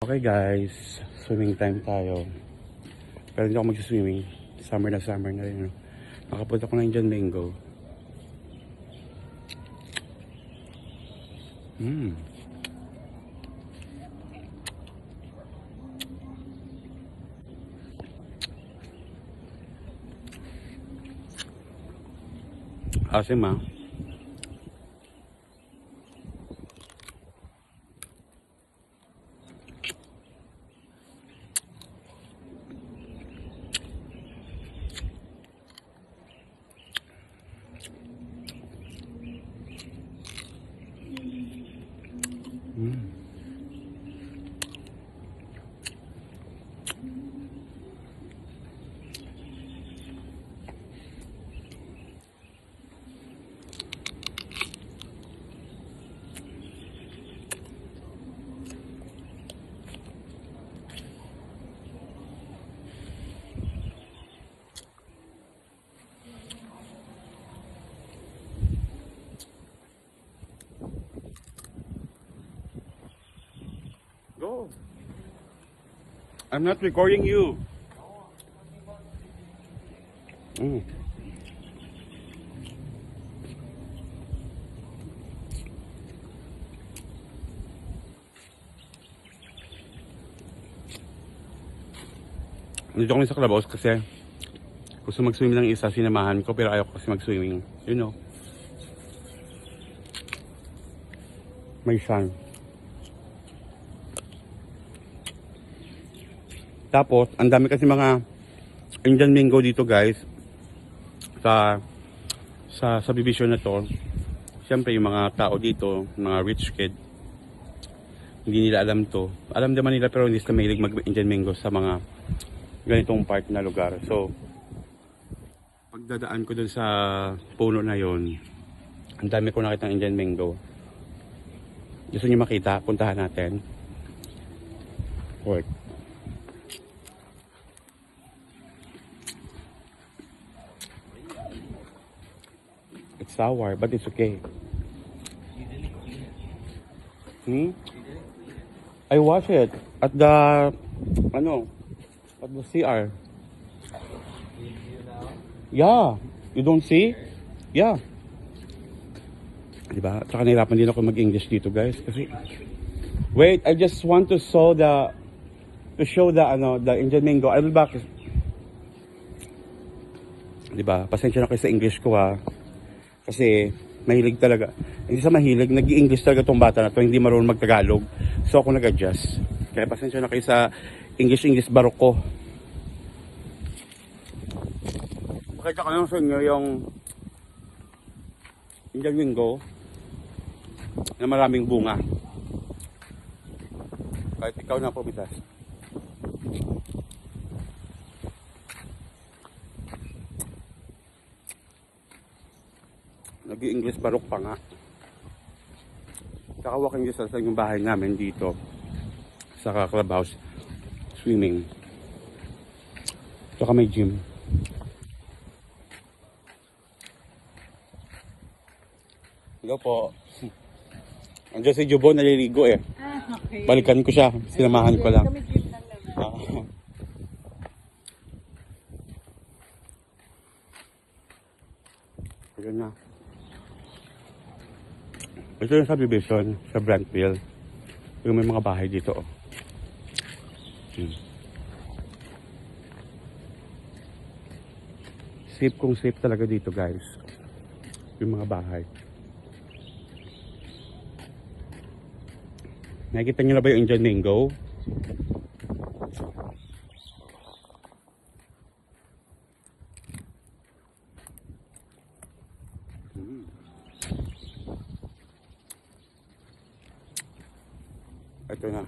Okay guys, swimming time tayo. Pero hindi ako mag-swimming. Summer na rin. No? Nakapunta ko na Indian Mango. Asim ah. Go. I'm not recording you. Dito kami sa Clubhouse kasi gusto mag-swimming ng isa, sinamahan ko pero ayaw ko kasi mag-swimming. You know. May sun. Tapos, ang dami kasi mga Indian Mango dito guys. Sa subdivision na to. Siyempre yung mga tao dito, mga rich kid, hindi nila alam to. Alam naman nila pero hindi sila mahilig mag-Indian Mango sa mga ganitong part na lugar. So, pagdadaan ko dun sa puno na yon, ang dami ko nakita ng Indian Mango. Gusto niyo makita? Puntahan natin. Wait. It's sour, but it's okay. I watch it at the at the CR. Yeah, you don't see? Yeah. Diba? Tsaka nahirapan din ako mag-English dito, guys, kasi wait, I just want to show the the Indian Mango. I will back. Diba? Pasensya na kayo sa English ko ha. Kasi mahilig talaga. Hindi sa mahilig, nag-i-English talaga tong bata na to, hindi marunong mag-Tagalog. So ako nag-adjust. Kaya pasensya na kayo sa English barok ko. Makita ko lang sa inyo yung Indian Mango na maraming bunga. Kahit ikaw na pumitas. Nag-i-English barok pa nga. Saka walking distance lang yung bahay namin dito sa Clubhouse. Swimming. Saka may gym. Hello po. Andiyan si Jubo, naliligo eh. Okay. Balikan ko siya. Sinamahan ko lang. Kami trip lang naman. Ayan na. Ito yung subdivision sa Brandtville. Yung may mga bahay dito. Oh. Safe kung safe talaga dito guys. Yung mga bahay. Nakikita nyo na ba yung Indian Mango? Ito na.